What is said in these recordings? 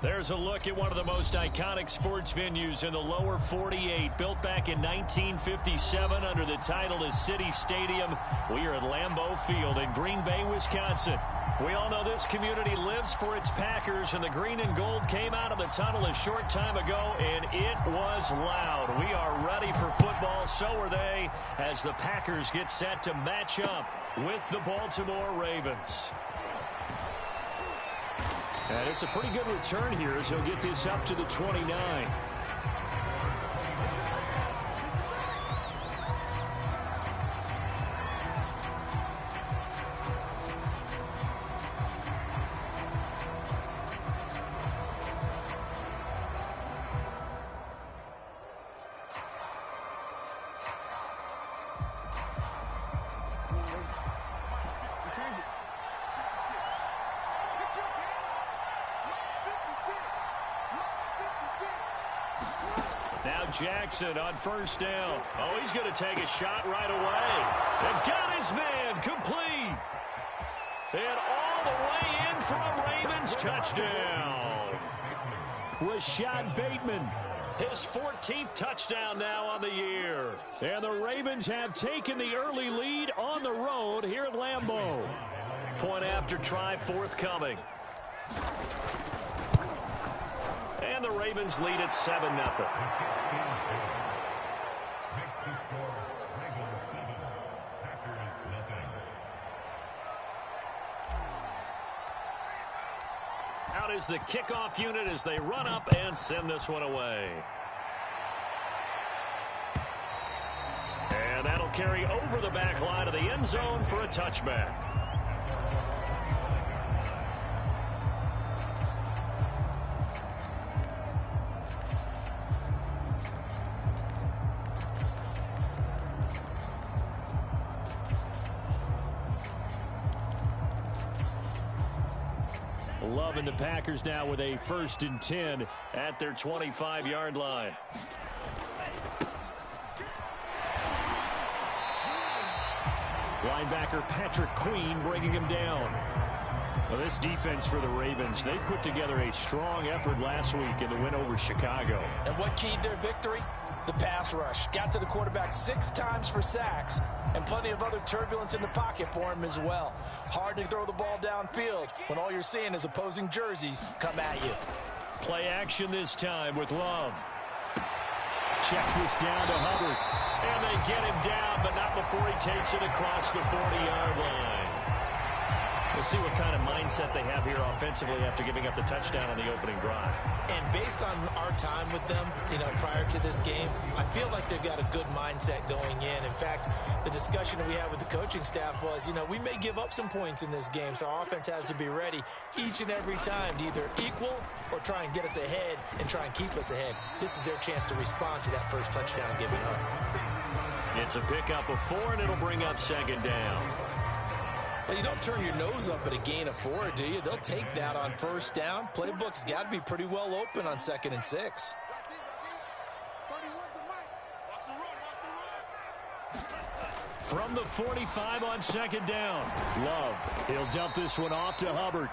There's a look at one of the most iconic sports venues in the lower 48, built back in 1957 under the title of City Stadium. We are at Lambeau Field in Green Bay, Wisconsin. We all know this community lives for its Packers, and the green and gold came out of the tunnel a short time ago, and it was loud. We are ready for football, so are they, as the Packers get set to match up with the Baltimore Ravens. And it's a pretty good return here as he'll get this up to the 29. Now Jackson on first down. Oh, he's going to take a shot right away. And got his man complete. And all the way in for a Ravens touchdown. Rashad Bateman, his 14th touchdown now on the year. And the Ravens have taken the early lead on the road here at Lambeau. Point after try forthcoming. And the Ravens lead at 7-0. Out is the kickoff unit as they run up and send this one away. And that'll carry over the back line of the end zone for a touchback. Love and the Packers now with a 1st and 10 at their 25-yard line. Linebacker Patrick Queen bringing him down. Well, this defense for the Ravens, they put together a strong effort last week in the win over Chicago. And what keyed their victory? The pass rush. Got to the quarterback 6 times for sacks, and plenty of other turbulence in the pocket for him as well. Hard to throw the ball downfield when all you're seeing is opposing jerseys come at you. Play action this time with Love. Checks this down to Hubbard. And they get him down, but not before he takes it across the 40-yard line. We'll see what kind of mindset they have here offensively after giving up the touchdown on the opening drive. And based on our time with them, prior to this game, I feel like they've got a good mindset going in. In fact, the discussion that we had with the coaching staff was, we may give up some points in this game, so our offense has to be ready each and every time to either equal or try and get us ahead and try and keep us ahead. This is their chance to respond to that first touchdown given up. It's a pickup of 4, and it'll bring up 2nd down. Well, you don't turn your nose up at a gain of 4, do you? They'll take that on 1st down. Playbook's got to be pretty well open on 2nd and 6. From the 45 on 2nd down. Love. He'll dump this one off to Hubbard.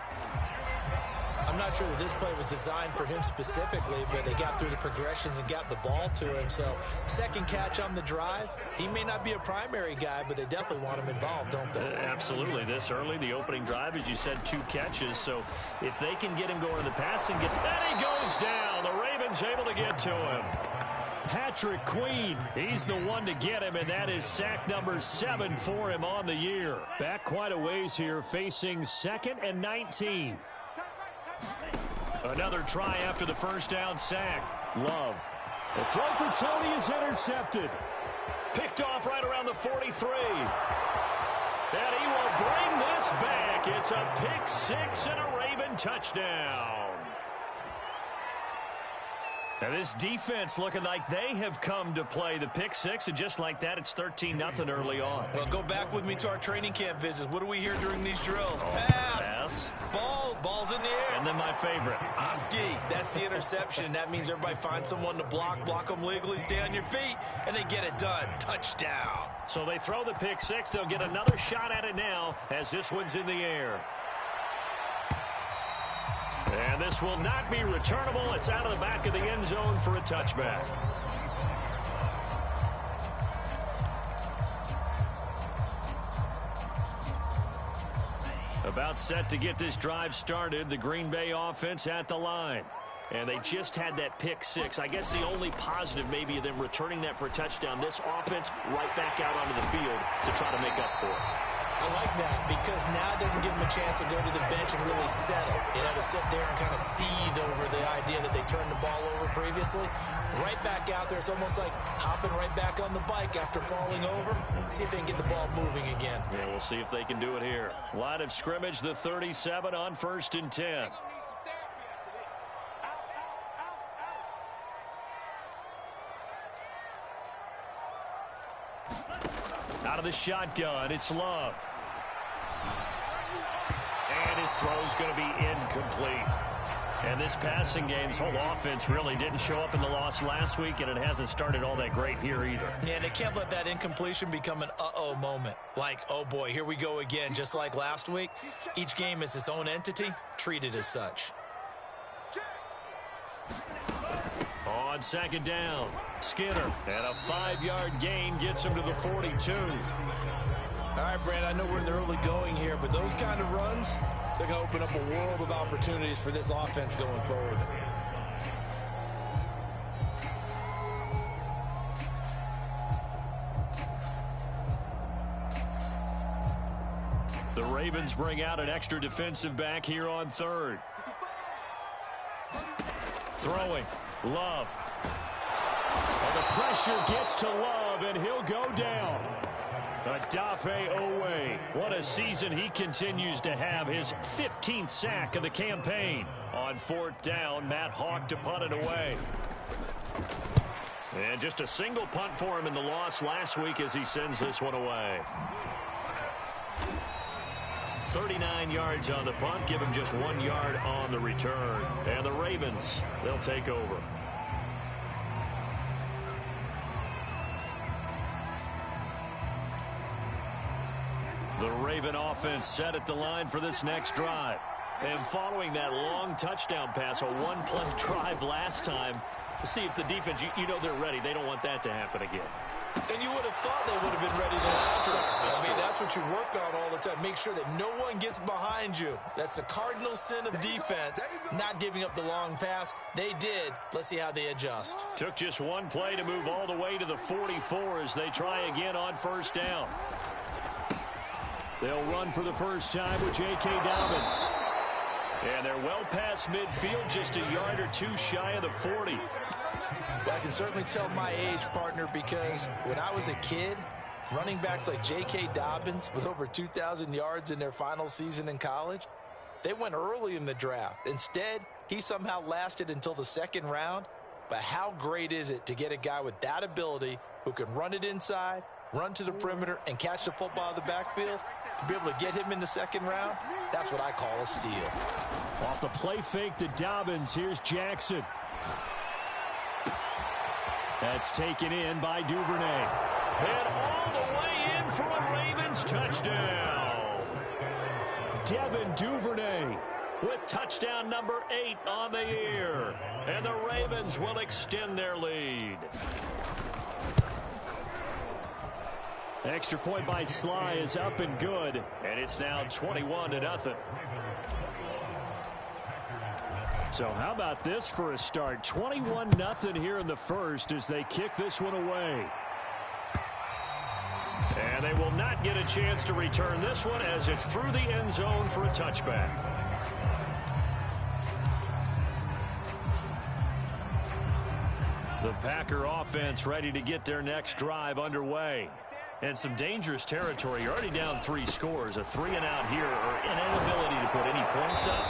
I'm not sure that this play was designed for him specifically, but they got through the progressions and got the ball to him. So, 2nd catch on the drive. He may not be a primary guy, but they definitely want him involved, don't they? Absolutely. This early, the opening drive, as you said, 2 catches. So, if they can get him going in the passing game, and he goes down. The Ravens able to get to him. Patrick Queen, he's the one to get him, and that is sack number 7 for him on the year. Back quite a ways here, facing 2nd and 19. Another try after the 1st down sack. Love. The throw for Tony is intercepted. Picked off right around the 43. And he will bring this back. It's a pick 6 and a Raven touchdown. Now this defense looking like they have come to play the pick 6, and just like that, it's 13-0 early on. Well, go back with me to our training camp visits. What do we hear during these drills? Pass. Ball's in the air. And then my favorite. Oski, that's the interception. That means everybody finds someone to block them legally, stay on your feet, and they get it done. Touchdown. So they throw the pick 6. They'll get another shot at it now as this one's in the air. And this will not be returnable. It's out of the back of the end zone for a touchback. About set to get this drive started. The Green Bay offense at the line. And they just had that pick six. I guess the only positive maybe of them returning that for a touchdown. This offense right back out onto the field to try to make up for it. I like that because now it doesn't give them a chance to go to the bench and really settle. To sit there and kind of seethe over the idea that they turned the ball over previously. Right back out there. It's almost like hopping right back on the bike after falling over. See if they can get the ball moving again. Yeah, we'll see if they can do it here. Line of scrimmage, the 37 on 1st and 10. Out of the shotgun, it's Love. And his throw's going to be incomplete. And this passing game's whole offense really didn't show up in the loss last week, and it hasn't started all that great here either. Yeah, and they can't let that incompletion become an uh-oh moment. Like, oh boy, here we go again, just like last week. Each game is its own entity, treated as such. On 2nd down, Skinner, and a 5-yard gain gets him to the 42. All right, Brand, I know we're in the early going here, but those kind of runs, they're going to open up a world of opportunities for this offense going forward. The Ravens bring out an extra defensive back here on 3rd. Throwing, Love. And the pressure gets to Love, and he'll go down. Odafe Owe. What a season he continues to have. His 15th sack of the campaign. On 4th down, Matt Hawk to punt it away. And just a single punt for him in the loss last week as he sends this one away. 39 yards on the punt. Give him just 1 yard on the return. And the Ravens, they'll take over. The Raven offense set at the line for this next drive. And following that long touchdown pass, a one-play drive last time, to see if the defense, you know they're ready. They don't want that to happen again. And you would have thought they would have been ready the last time. I mean, that's what you work on all the time. Make sure that no one gets behind you. That's the cardinal sin of defense, not giving up the long pass. They did. Let's see how they adjust. Took just one play to move all the way to the 44 as they try again on 1st down. They'll run for the first time with J.K. Dobbins. And they're well past midfield, just a yard or two shy of the 40. Well, I can certainly tell my age, partner, because when I was a kid, running backs like J.K. Dobbins with over 2,000 yards in their final season in college, they went early in the draft. Instead, he somehow lasted until the 2nd round. But how great is it to get a guy with that ability who can run it inside, run to the perimeter, and catch the football in the backfield? To be able to get him in the 2nd round, that's what I call a steal. Off the play fake to Dobbins, here's Jackson. That's taken in by Duvernay. And all the way in for a Ravens touchdown. Devin Duvernay with touchdown number 8 on the year. And the Ravens will extend their lead. Extra point by Sly is up and good. And it's now 21-0. So how about this for a start? 21-0 here in the first as they kick this one away. And they will not get a chance to return this one as it's through the end zone for a touchback. The Packer offense ready to get their next drive underway. And some dangerous territory. You're already down 3 scores. A 3-and-out here or an inability to put any points up.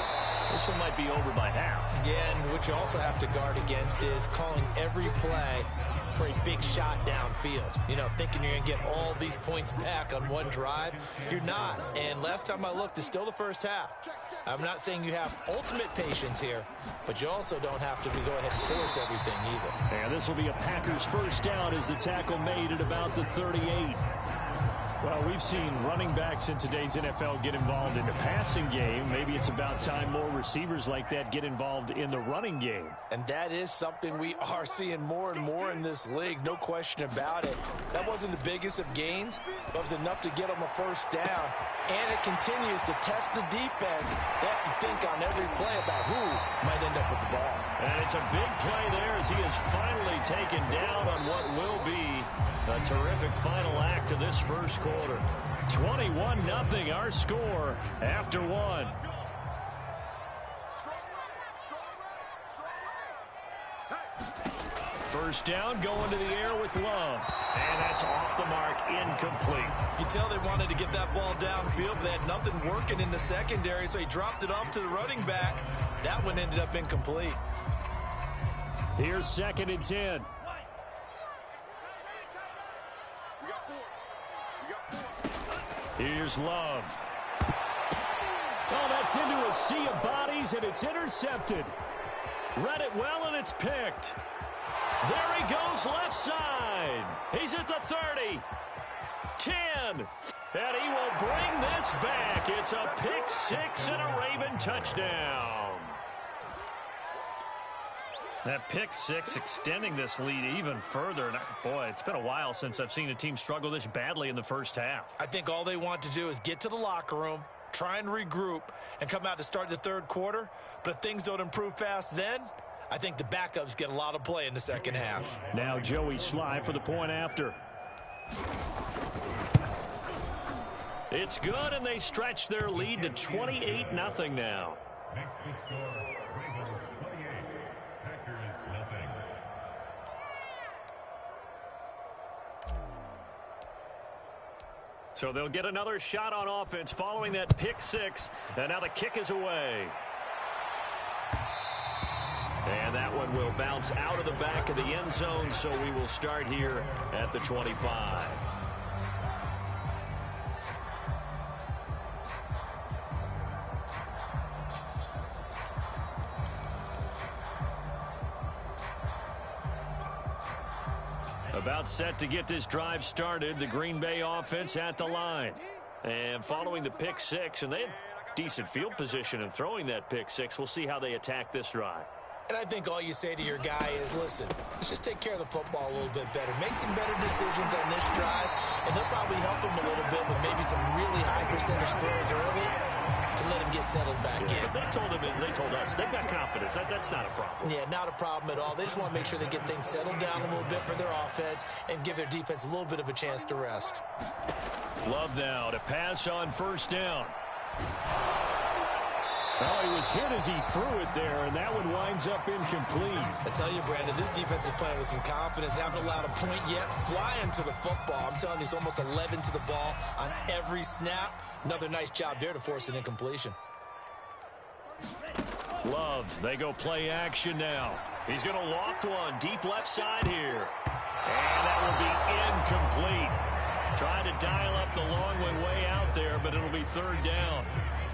This one might be over by half. Yeah, and what you also have to guard against is calling every play for a big shot downfield. You know, thinking you're going to get all these points back on one drive. You're not. And last time I looked, it's still the first half. I'm not saying you have ultimate patience here, but you also don't have to go ahead and force everything either. And this will be a Packers first down as the tackle made at about the 38. Well, we've seen running backs in today's NFL get involved in the passing game. Maybe it's about time more receivers like that get involved in the running game. And that is something we are seeing more and more in this league, no question about it. That wasn't the biggest of gains, but it was enough to get them a first down. And it continues to test the defense. They have to think on every play about who might end up with the ball. And it's a big play there as he is finally taken down on what will be a terrific final act of this first quarter. 21-0 our score after one. First down, going to the air with Love. And that's off the mark, incomplete. You can tell they wanted to get that ball downfield, but they had nothing working in the secondary, so he dropped it off to the running back. That one ended up incomplete. Here's 2nd and 10. Here's Love. Oh, that's into a sea of bodies, and it's intercepted. Read it well, and it's picked. There he goes, left side. He's at the 30. 10. And he will bring this back. It's a pick six and a Raven touchdown. That pick six extending this lead even further. And boy, it's been a while since I've seen a team struggle this badly in the first half. I think all they want to do is get to the locker room, try and regroup, and come out to start the third quarter. But if things don't improve fast then, I think the backups get a lot of play in the second half. Now Joey Sly for the point after. It's good, and they stretch their lead to 28-0 now. Next to score, Ravens 28, Packers nothing. So they'll get another shot on offense following that pick six, and now the kick is away. And that one will bounce out of the back of the end zone, so we will start here at the 25. About set to get this drive started, the Green Bay offense at the line. And following the pick six, and they had decent field position in throwing that pick six. We'll see how they attack this drive. And I think all you say to your guy is, listen, let's just take care of the football a little bit better. Make some better decisions on this drive, and they'll probably help him a little bit with maybe some really high percentage throws early to let him get settled back in. But they told us, they've got confidence. That's not a problem. Yeah, not a problem at all. They just want to make sure they get things settled down a little bit for their offense and give their defense a little bit of a chance to rest. Love now to pass on first down. Well, he was hit as he threw it there, and that one winds up incomplete. I tell you, Brandon, this defense is playing with some confidence. Haven't allowed a point yet. Flying to the football. I'm telling you, it's almost 11 to the ball on every snap. Another nice job there to force an incompletion. Love, they go play action now. He's going to loft one deep left side here. And that will be incomplete. Trying to dial up the long way out there, but it'll be third down.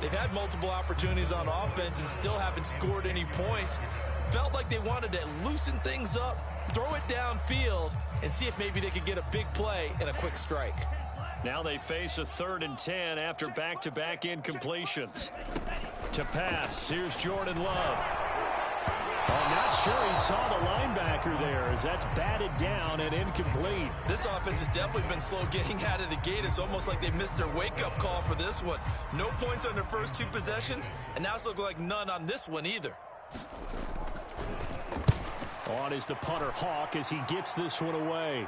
They've had multiple opportunities on offense and still haven't scored any points. Felt like they wanted to loosen things up, throw it downfield, and see if maybe they could get a big play and a quick strike. Now they face a 3rd and 10 after back-to-back incompletions. To pass, here's Jordan Love. I'm not sure he saw the linebacker there as that's batted down and incomplete. This offense has definitely been slow getting out of the gate. It's almost like they missed their wake-up call for this one. No points on their first two possessions, and now it's looking like none on this one either. On is the punter Hawk as he gets this one away.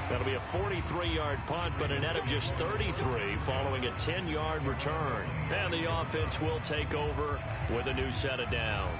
That'll be a 43-yard punt, but a net of just 33 following a 10-yard return. And the offense will take over with a new set of downs.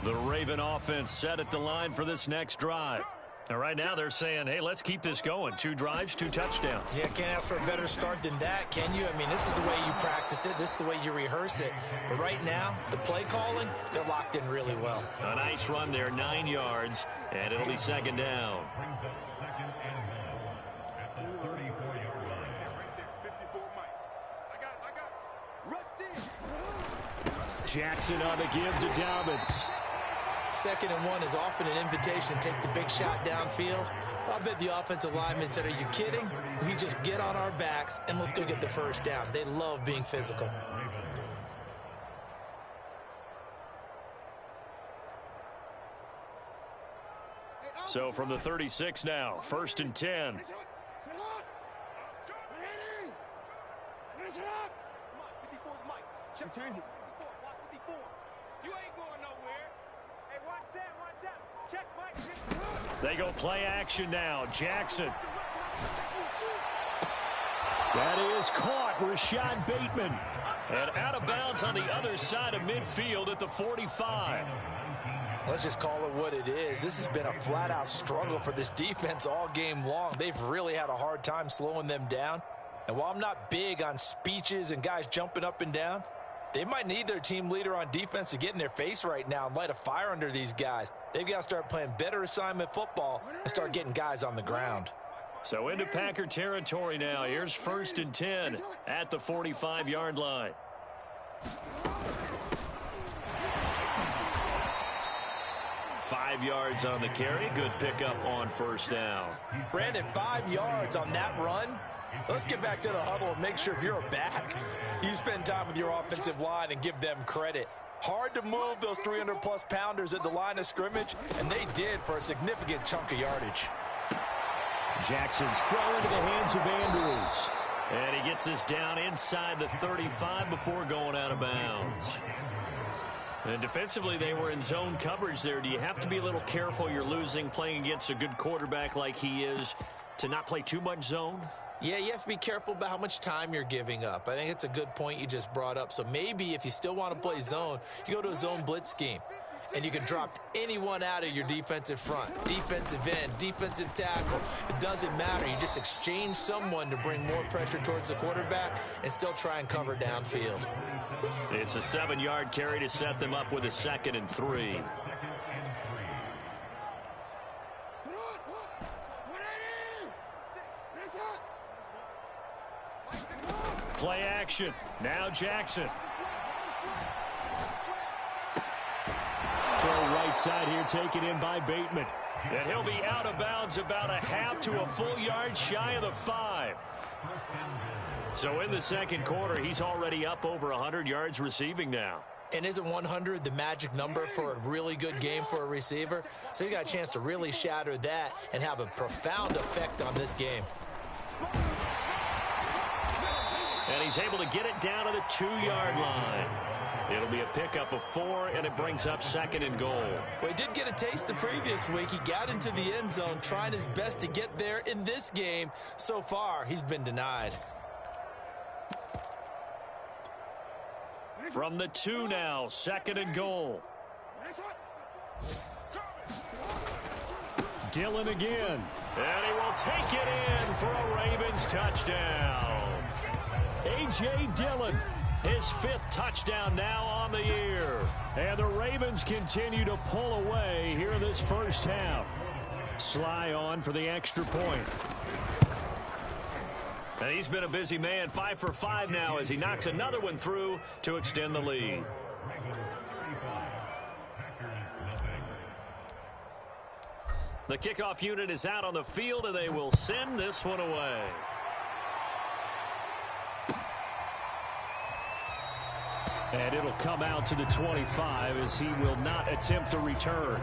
The Raven offense set at the line for this next drive. And right now they're saying, hey, let's keep this going. 2 drives, 2 touchdowns. Yeah, can't ask for a better start than that, can you? I mean, this is the way you practice it. This is the way you rehearse it. But right now, the play calling, they're locked in really well. A nice run there, 9 yards, and it'll be second down. Brings up 2nd and 1 at the 34-yard line. 54, Mike. I got it. Jackson on the give to Dobbins. 2nd and 1 is often an invitation to take the big shot downfield. I bet the offensive lineman said, are you kidding? We just get on our backs and let's go get the first down. They love being physical. So from the 36 now, 1st and 10. They go play action now. Jackson. That is caught. Rashad Bateman. And out of bounds on the other side of midfield at the 45. Let's just call it what it is. This has been a flat-out struggle for this defense all game long. They've really had a hard time slowing them down. And while I'm not big on speeches and guys jumping up and down, they might need their team leader on defense to get in their face right now and light a fire under these guys. They've got to start playing better assignment football and start getting guys on the ground. So into Packer territory now. Here's 1st and 10 at the 45-yard line. Five yards on the carry. Good pickup on 1st down. Brandon, 5 yards on that run. Let's get back to the huddle and make sure if you're a back, you spend time with your offensive line and give them credit. Hard to move those 300-plus pounders at the line of scrimmage, and they did for a significant chunk of yardage. Jackson's throw into the hands of Andrews. And he gets this down inside the 35 before going out of bounds. And defensively, they were in zone coverage there. Do you have to be a little careful? You're losing, playing against a good quarterback like he is, to not play too much zone? Yeah, you have to be careful about how much time you're giving up. I think it's a good point you just brought up. So maybe if you still want to play zone, you go to a zone blitz scheme. And you can drop anyone out of your defensive front, defensive end, defensive tackle. It doesn't matter. You just exchange someone to bring more pressure towards the quarterback and still try and cover downfield. It's a 7-yard carry to set them up with a 2nd and 3. Play action. Now Jackson. Throw right side here, taken in by Bateman. And he'll be out of bounds about a half to a full yard shy of the 5. So in the 2nd quarter, he's already up over 100 yards receiving now. And isn't 100 the magic number for a really good game for a receiver? So he got a chance to really shatter that and have a profound effect on this game. And he's able to get it down to the 2-yard line. It'll be a pickup of 4, and it brings up 2nd and goal. Well, he did get a taste the previous week. He got into the end zone, trying his best to get there in this game. So far, he's been denied. From the 2 now, 2nd and goal. Dillon again. And he will take it in for a Ravens touchdown. A.J. Dillon, his 5th touchdown now on the year. And the Ravens continue to pull away here in this first half. Sly on for the extra point. And he's been a busy man, 5 for 5 now as he knocks another one through to extend the lead. The kickoff unit is out on the field, and they will send this one away. And it'll come out to the 25 as he will not attempt a return.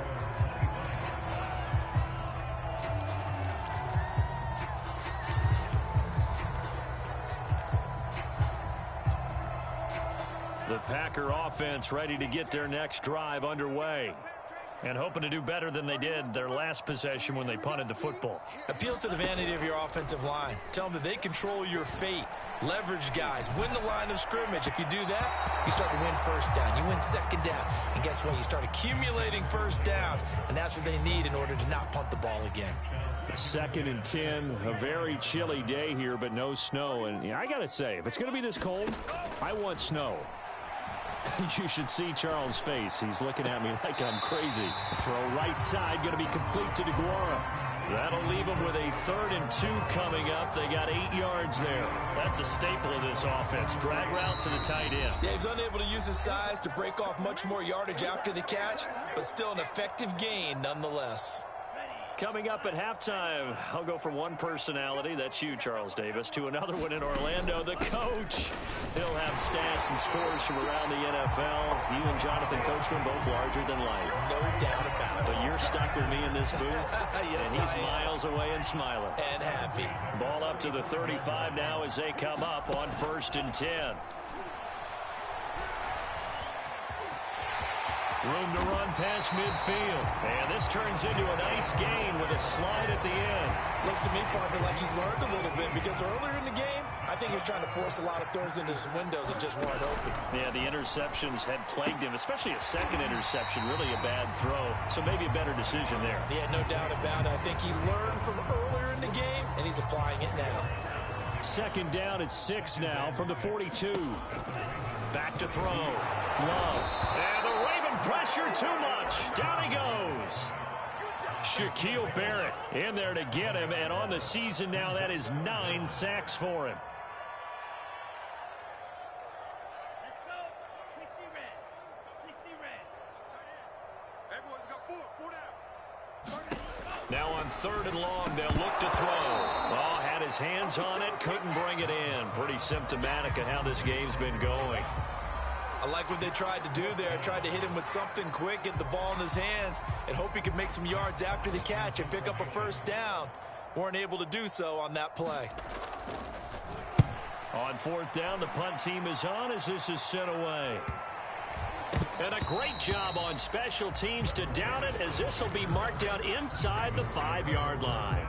The Packer offense ready to get their next drive underway. And hoping to do better than they did their last possession when they punted the football. Appeal to the vanity of your offensive line. Tell them that they control your fate. Leverage guys. Win the line of scrimmage. If you do that, you start to win 1st down. You win 2nd down. And guess what? You start accumulating 1st downs. And that's what they need in order to not punt the ball again. 2nd and 10. A very chilly day here, but no snow. And I got to say, if it's going to be this cold, I want snow. You should see Charles' face. He's looking at me like I'm crazy. Throw right side, going to be complete to DeGuara. That'll leave them with a 3rd and 2 coming up. They got 8 yards there. That's a staple of this offense. Drag route to the tight end. Yeah, he's unable to use his size to break off much more yardage after the catch, but still an effective gain nonetheless. Coming up at halftime, I'll go from one personality, that's you, Charles Davis, to another one in Orlando, the coach. He'll have stats and scores from around the NFL. You and Jonathan Coachman both larger than life. No doubt about it. But you're stuck with me in this booth, yes, and he's miles away and smiling. And happy. Ball up to the 35 now as they come up on 1st and 10. Room to run past midfield. And this turns into a nice gain with a slide at the end. Looks to me, partner, like he's learned a little bit because earlier in the game, I think he was trying to force a lot of throws into some windows that just weren't open. Yeah, the interceptions had plagued him, especially a second interception, really a bad throw. So maybe a better decision there. Yeah, no doubt about it. I think he learned from earlier in the game, and he's applying it now. 2nd down at 6 now from the 42. Back to throw. Love. And the Raven pressure too much. Down he goes. Shaquille Barrett in there to get him. And on the season now, that is 9 sacks for him. Let's go. 60 red. 60 red. Everyone's got 4 down. Now on 3rd and long, they'll look to throw. Oh, had his hands on it, couldn't bring it in. Pretty symptomatic of how this game's been going. I like what they tried to do there. Tried to hit him with something quick, get the ball in his hands, and hope he could make some yards after the catch and pick up a 1st down. Weren't able to do so on that play. On 4th down, the punt team is on as this is sent away. And a great job on special teams to down it as this will be marked out inside the 5-yard line.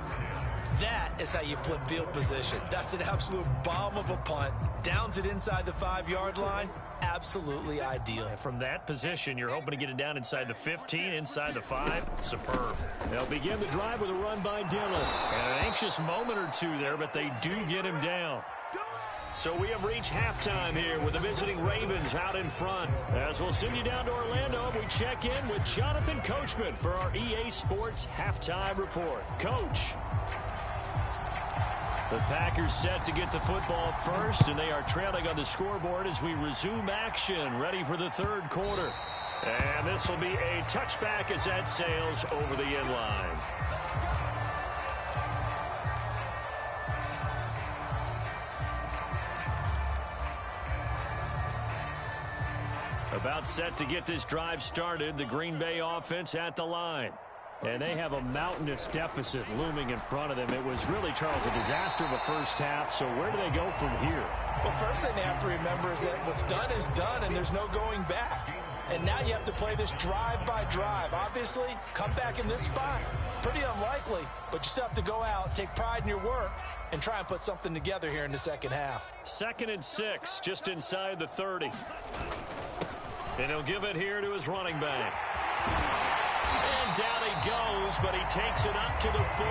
That is how you flip field position. That's an absolute bomb of a punt. Downs it inside the 5-yard line. Absolutely ideal. From that position, you're hoping to get it down inside the 15, inside the 5. Superb. They'll begin the drive with a run by Dillon. And an anxious moment or two there, but they do get him down. So we have reached halftime here with the visiting Ravens out in front. As we'll send you down to Orlando, we check in with Jonathan Coachman for our EA Sports Halftime Report. Coach. The Packers set to get the football first, and they are trailing on the scoreboard as we resume action, ready for the 3rd quarter. And this will be a touchback as that sails over the end line. About set to get this drive started, the Green Bay offense at the line. And they have a mountainous deficit looming in front of them. It was really, Charles, a disaster of a 1st half. So where do they go from here? Well, first thing they have to remember is that what's done is done, and there's no going back. And now you have to play this drive by drive. Obviously, come back in this spot, pretty unlikely. But you still have to go out, take pride in your work, and try and put something together here in the 2nd half. 2nd and 6, just inside the 30. And he'll give it here to his running back. And down he goes, but he takes it up to the 40.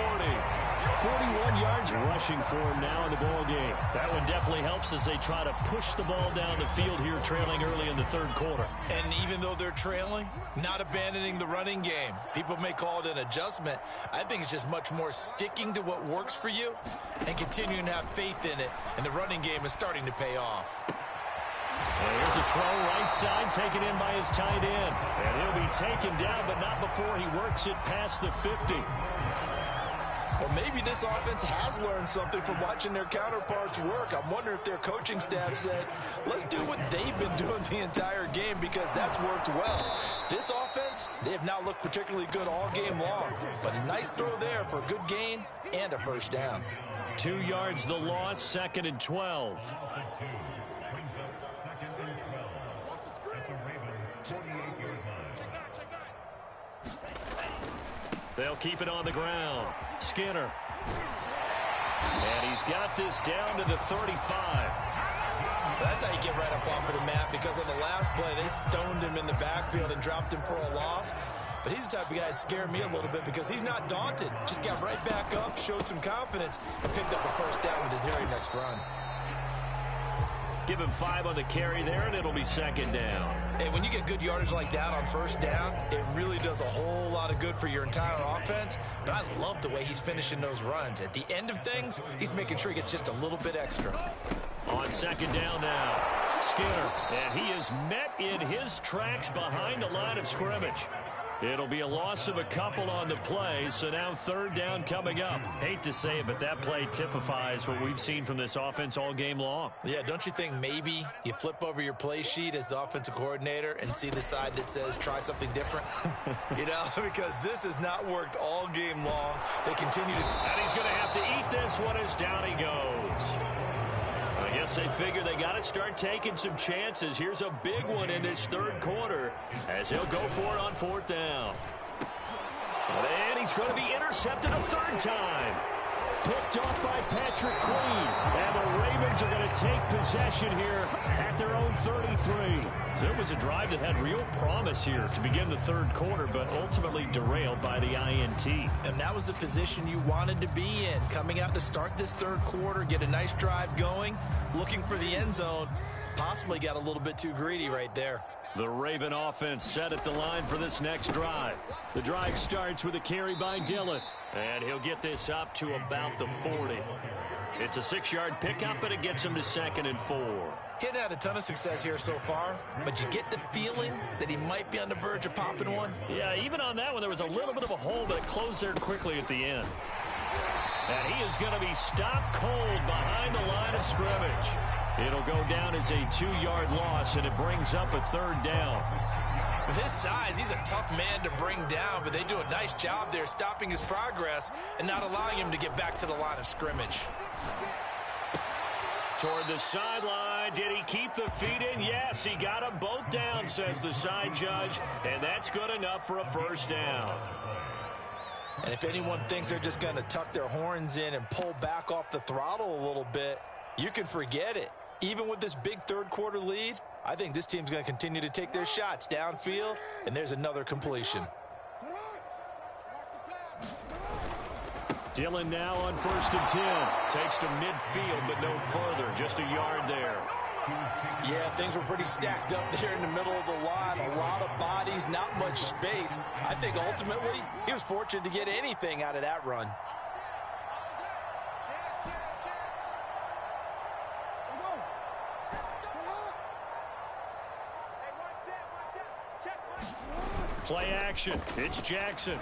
41 yards rushing for him now in the ball game. That one definitely helps as they try to push the ball down the field here, trailing early in the 3rd quarter. And even though they're trailing, not abandoning the running game. People may call it an adjustment. I think it's just much more sticking to what works for you and continuing to have faith in it. And the running game is starting to pay off. Well, here's a throw right side, taken in by his tight end. And he'll be taken down, but not before he works it past the 50. Well, maybe this offense has learned something from watching their counterparts work. I'm wondering if their coaching staff said, let's do what they've been doing the entire game because that's worked well. This offense, they have not looked particularly good all game long. But a nice throw there for a good gain and a 1st down. 2 yards the loss, 2nd and 12. They'll keep it on the ground. Skinner. And he's got this down to the 35. That's how you get right up off of the mat because on the last play, they stoned him in the backfield and dropped him for a loss. But he's the type of guy that scared me a little bit because he's not daunted. Just got right back up, showed some confidence, and picked up a 1st down with his very next run. Give him 5 on the carry there, and it'll be second down. Hey, when you get good yardage like that on first down, it really does a whole lot of good for your entire offense. But I love the way he's finishing those runs. At the end of things, he's making sure he gets just a little bit extra. On second down now, Skinner. And he is met in his tracks behind the line of scrimmage. It'll be a loss of a couple on the play, so now third down coming up. Hate to say it, but that play typifies what we've seen from this offense all game long. Yeah, don't you think maybe you flip over your play sheet as the offensive coordinator and see the side that says try something different? You know, because this has not worked all game long. They continue to... And he's going to have to eat this one as down he goes. I guess they figure they got to start taking some chances. Here's a big one in this third quarter as he'll go for it on fourth down. And he's going to be intercepted a third time. Picked off by Patrick Queen. And the Ravens are going to take possession here at their own 33. So it was a drive that had real promise here to begin the third quarter, but ultimately derailed by the INT. And that was the position you wanted to be in. Coming out to start this third quarter, get a nice drive going, looking for the end zone. Possibly got a little bit too greedy right there. The Raven offense set at the line for this next drive. The drive starts with a carry by Dillon. And he'll get this up to about the 40. It's a 6-yard pickup, and it gets him to 2nd and 4. He's had a ton of success here so far, but you get the feeling that he might be on the verge of popping one. Yeah, even on that one, there was a little bit of a hole, but it closed there quickly at the end. And he is going to be stopped cold behind the line of scrimmage. It'll go down as a 2-yard loss, and it brings up a third down. With his size, he's a tough man to bring down, but they do a nice job there stopping his progress and not allowing him to get back to the line of scrimmage. Toward the sideline. Did he keep the feet in? Yes, he got them both down, says the side judge, and that's good enough for a first down. And if anyone thinks they're just going to tuck their horns in and pull back off the throttle a little bit, you can forget it. Even with this big third quarter lead, I think this team's going to continue to take their shots downfield, and there's another completion. Dillon now on 1st and 10. Takes to midfield, but no further. Just a yard there. Yeah, things were pretty stacked up there in the middle of the line. A lot of bodies, not much space. I think ultimately he was fortunate to get anything out of that run. Play action. It's Jackson.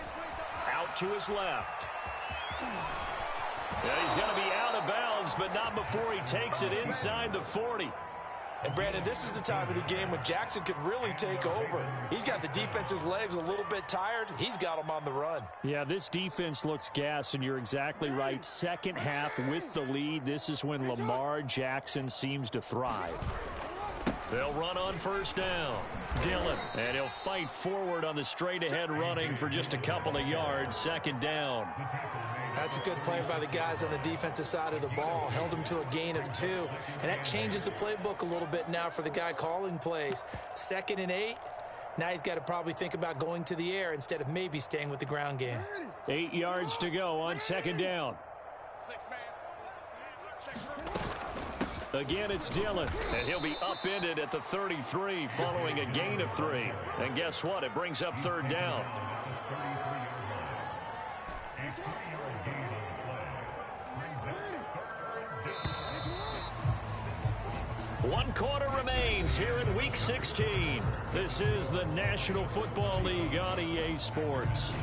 Out to his left. Yeah, he's going to be out of bounds, but not before he takes it inside the 40. And, Brandon, this is the time of the game when Jackson could really take over. He's got the defense's legs a little bit tired. He's got them on the run. Yeah, this defense looks gassed, and you're exactly right. Second half with the lead, this is when Lamar Jackson seems to thrive. They'll run on first down. Dillon, and he'll fight forward on the straight-ahead running for just a couple of yards. Second down. That's a good play by the guys on the defensive side of the ball. Held him to a gain of 2. And that changes the playbook a little bit now for the guy calling plays. 2nd and 8. Now he's got to probably think about going to the air instead of maybe staying with the ground game. 8 yards to go on second down. Again, it's Dillon, and he'll be upended at the 33 following a gain of 3. And guess what? It brings up third down. One quarter remains here in Week 16. This is the National Football League on EA Sports.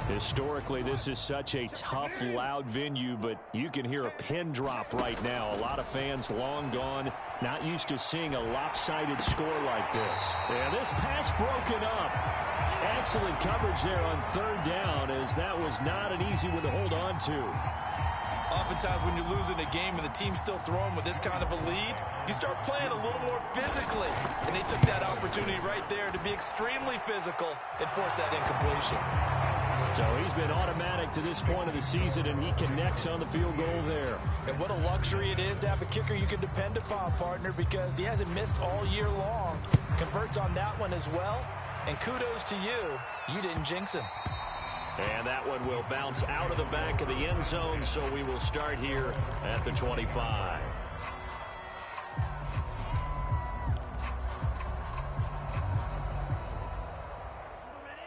Historically, this is such a tough, loud venue, but you can hear a pin drop right now. A lot of fans long gone, not used to seeing a lopsided score like this. Yeah, this pass broken up. Excellent coverage there on third down, as that was not an easy one to hold on to. Oftentimes when you're losing a game and the team's still throwing with this kind of a lead, you start playing a little more physically. And they took that opportunity right there to be extremely physical and force that incompletion. So he's been automatic to this point of the season, and he connects on the field goal there. And what a luxury it is to have a kicker you can depend upon, partner, because he hasn't missed all year long. Converts on that one as well. And kudos to you. You didn't jinx him. And that one will bounce out of the back of the end zone, so we will start here at the 25.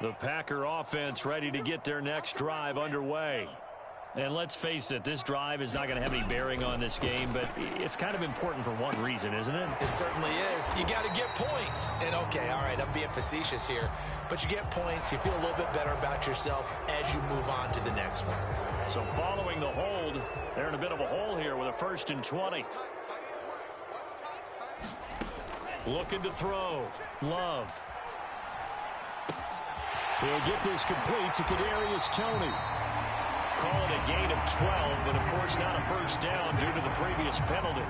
The Packer offense ready to get their next drive underway. And let's face it, this drive is not going to have any bearing on this game, but it's kind of important for one reason, isn't it? It certainly is. You got to get points. And, okay, all right, I'm being facetious here. But you get points, you feel a little bit better about yourself as you move on to the next one. So following the hold, they're in a bit of a hole here with a 1st and 20. Looking to throw. Love. He'll get this complete to Kadarius Toney. Call it a gain of 12, but of course not a first down due to the previous penalty.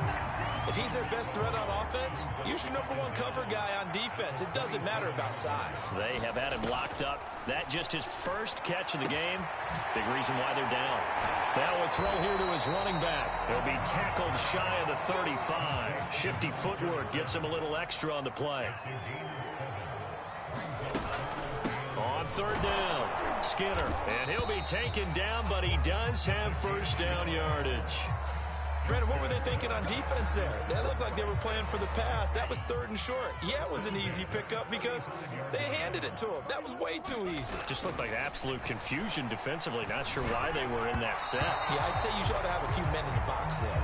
If he's their best threat on offense, use your #1 cover guy on defense. It doesn't matter about size. They have had him locked up. That just his first catch of the game. Big reason why they're down. Now a throw here to his running back. He'll be tackled shy of the 35. Shifty footwork gets him a little extra on the play. On 3rd down, Skinner. And he'll be taken down, but he does have first down yardage. Brandon, what were they thinking on defense there? They looked like they were playing for the pass. That was 3rd and short. Yeah, it was an easy pickup because they handed it to him. That was way too easy. Just looked like absolute confusion defensively. Not sure why they were in that set. Yeah, I'd say you ought to have a few men in the box there.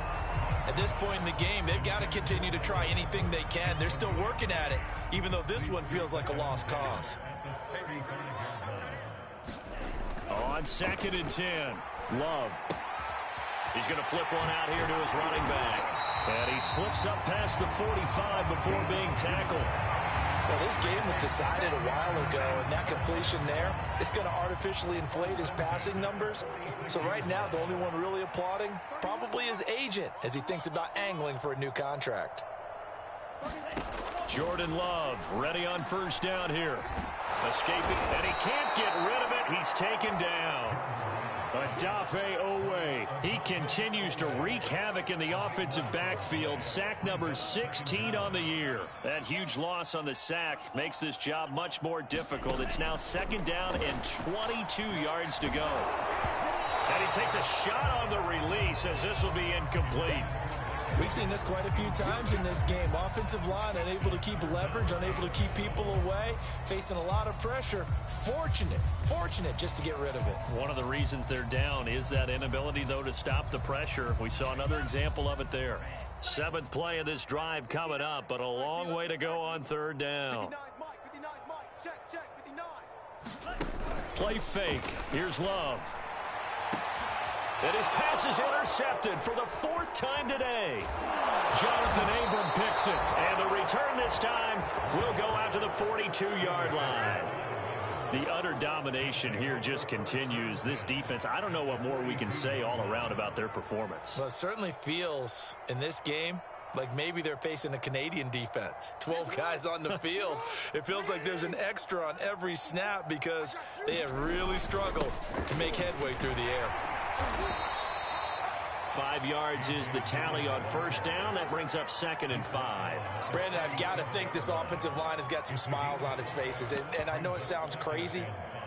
At this point in the game, they've got to continue to try anything they can. They're still working at it, even though this one feels like a lost cause. On 2nd and 10, Love. He's going to flip one out here to his running back. And he slips up past the 45 before being tackled. Well, this game was decided a while ago, and that completion there is going to artificially inflate his passing numbers. So right now, the only one really applauding probably his agent as he thinks about angling for a new contract. Jordan Love ready on first down here. Escaping, and he can't get rid of it. He's taken down. Adafe Owe. He continues to wreak havoc in the offensive backfield. Sack number 16 on the year. That huge loss on the sack makes this job much more difficult. It's now 2nd down and 22 yards to go. And he takes a shot on the release as this will be incomplete. We've seen this quite a few times in this game. Offensive line unable to keep leverage, unable to keep people away, facing a lot of pressure. Fortunate just to get rid of it. One of the reasons they're down is that inability, though, to stop the pressure. We saw another example of it there. 7th play of this drive coming up, but a long way to go on 3rd down. Play fake. Here's Love. And his pass is intercepted for the 4th time today. Jonathan Abram picks it. And the return this time will go out to the 42-yard line. The utter domination here just continues. This defense, I don't know what more we can say all around about their performance. Well, it certainly feels in this game like maybe they're facing a Canadian defense. 12 guys on the field. It feels like there's an extra on every snap because they have really struggled to make headway through the air. 5 yards is the tally on first down. That brings up 2nd and 5. Brandon, I've got to think this offensive line has got some smiles on its faces. And I know it sounds crazy,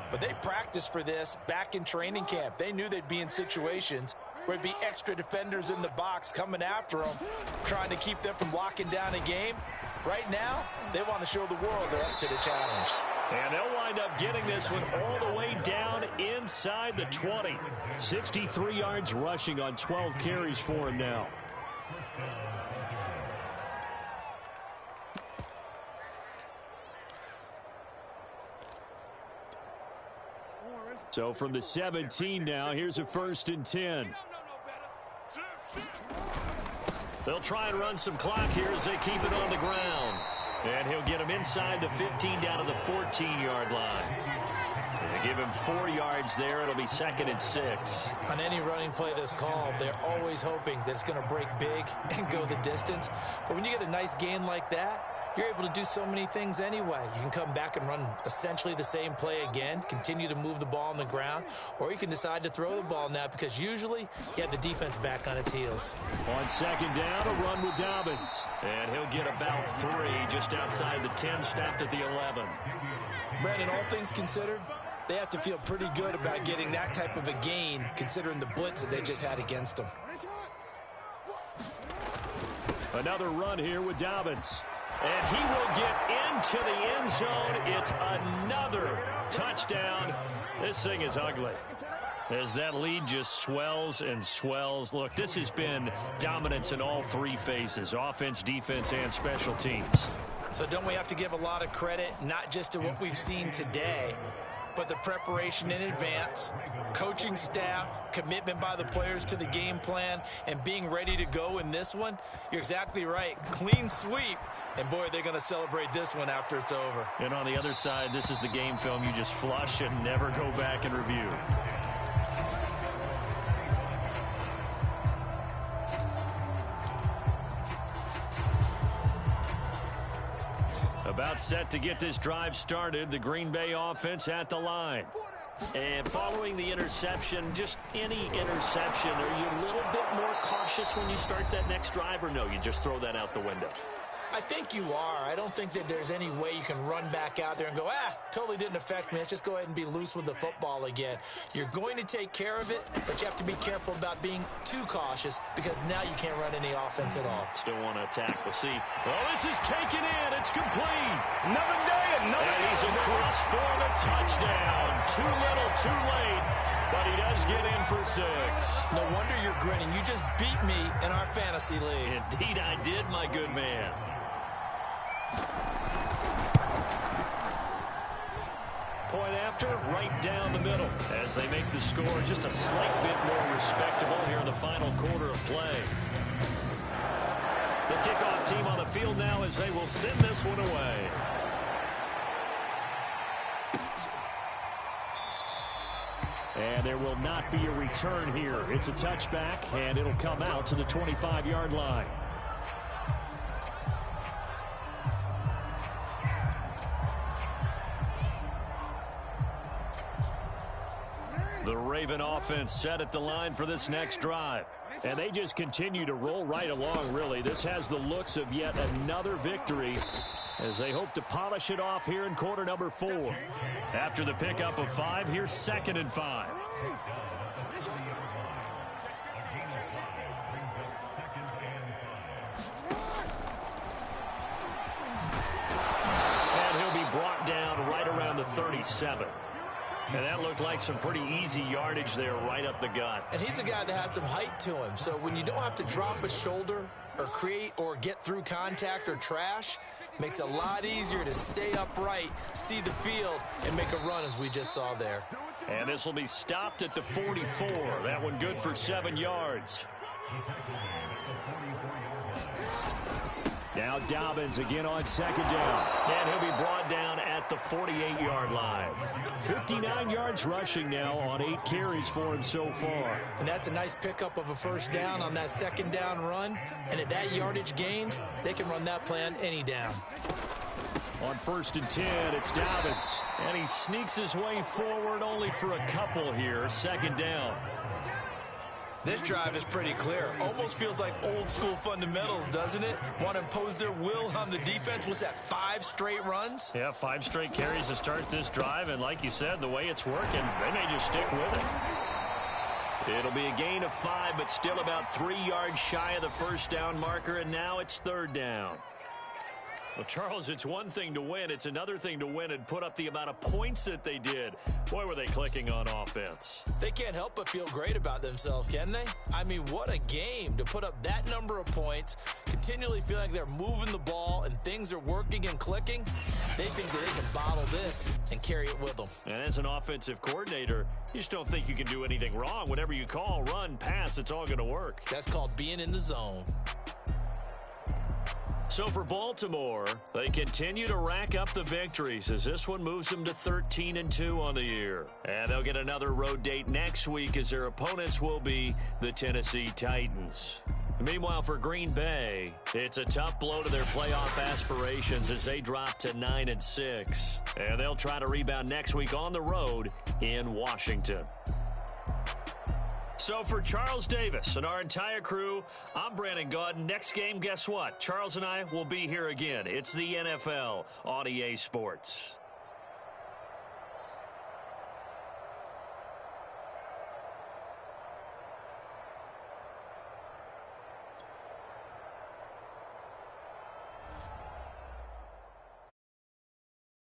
but they practiced for this back in training camp. They knew they'd be in situations where it'd be extra defenders in the box coming after them, trying to keep them from locking down a game. Right now, they want to show the world they're up to the challenge. And they'll wind up getting this one all the way down inside the 20. 63 yards rushing on 12 carries for him now. So from the 17 now, here's a 1st and 10. They'll try and run some clock here as they keep it on the ground. And he'll get him inside the 15 down to the 14-yard line. And give him 4 yards there. It'll be 2nd and 6. On any running play that's called, they're always hoping that it's going to break big and go the distance. But when you get a nice gain like that, you're able to do so many things anyway. You can come back and run essentially the same play again, continue to move the ball on the ground, or you can decide to throw the ball now because usually you have the defense back on its heels. On 2nd down, a run with Dobbins. And he'll get about 3 just outside the 10, stopped at the 11. Brandon, all things considered, they have to feel pretty good about getting that type of a gain considering the blitz that they just had against them. Another run here with Dobbins. And he will get into the end zone. It's another touchdown. This thing is ugly, as that lead just swells and swells. Look, this has been dominance in all three phases: offense, defense, and special teams. So don't we have to give a lot of credit, not just to what we've seen today, but the preparation in advance, coaching staff, commitment by the players to the game plan, and being ready to go in this one? You're exactly right. Clean sweep. And, boy, they're going to celebrate this one after it's over. And on the other side, this is the game film you just flush and never go back and review. About set to get this drive started, the Green Bay offense at the line. And following the interception, just any interception, are you a little bit more cautious when you start that next drive, or no, you just throw that out the window? I think you are. I don't think that there's any way you can run back out there and go, totally didn't affect me. Let's just go ahead and be loose with the football again. You're going to take care of it, but you have to be careful about being too cautious, because now you can't run any offense at all. Still want to attack. We'll see. Well, this is taken in. It's complete. Another day, And he's across for the touchdown. Too little, too late. But he does get in for 6. No wonder you're grinning. You just beat me in our fantasy league. Indeed I did, my good man. Point after, right down the middle, as they make the score just a slight bit more respectable here in the final quarter of play. The kickoff team on the field now, as they will send this one away. And there will not be a return here. It's a touchback, and it'll come out to the 25-yard line. The Raven offense set at the line for this next drive. And they just continue to roll right along, really. This has the looks of yet another victory, as they hope to polish it off here in quarter number 4. After the pickup of 5, here's 2nd and 5. And he'll be brought down right around the 37. And that looked like some pretty easy yardage there right up the gut. And he's a guy that has some height to him. So when you don't have to drop a shoulder or create or get through contact or trash, makes it a lot easier to stay upright, see the field, and make a run, as we just saw there. And this will be stopped at the 44. That one good for 7 yards. Now Dobbins again on 2nd down. And he'll be brought down at the 48-yard line. 59 yards rushing now on 8 carries for him so far. And that's a nice pickup of a 1st down on that 2nd down run. And at that yardage gained, they can run that plan any down. On 1st and 10, it's Dobbins. And he sneaks his way forward only for a couple here. 2nd down. This drive is pretty clear. Almost feels like old school fundamentals, doesn't it? Want to impose their will on the defense. Was that 5 straight runs? Yeah, 5 straight carries to start this drive. And like you said, the way it's working, they may just stick with it. It'll be a gain of 5, but still about 3 yards shy of the 1st down marker. And now it's 3rd down. Well, Charles, it's one thing to win. It's another thing to win and put up the amount of points that they did. Boy, were they clicking on offense. They can't help but feel great about themselves, can they? I mean, what a game to put up that number of points, continually feel like they're moving the ball and things are working and clicking. They think that they can bottle this and carry it with them. And as an offensive coordinator, you just don't think you can do anything wrong. Whatever you call, run, pass, it's all going to work. That's called being in the zone. So for Baltimore, they continue to rack up the victories as this one moves them to 13-2 on the year. And they'll get another road date next week as their opponents will be the Tennessee Titans. Meanwhile, for Green Bay, it's a tough blow to their playoff aspirations as they drop to 9-6. And they'll try to rebound next week on the road in Washington. So for Charles Davis and our entire crew, I'm Brandon Gaudin. Next game, guess what? Charles and I will be here again. It's the NFL on EA Sports.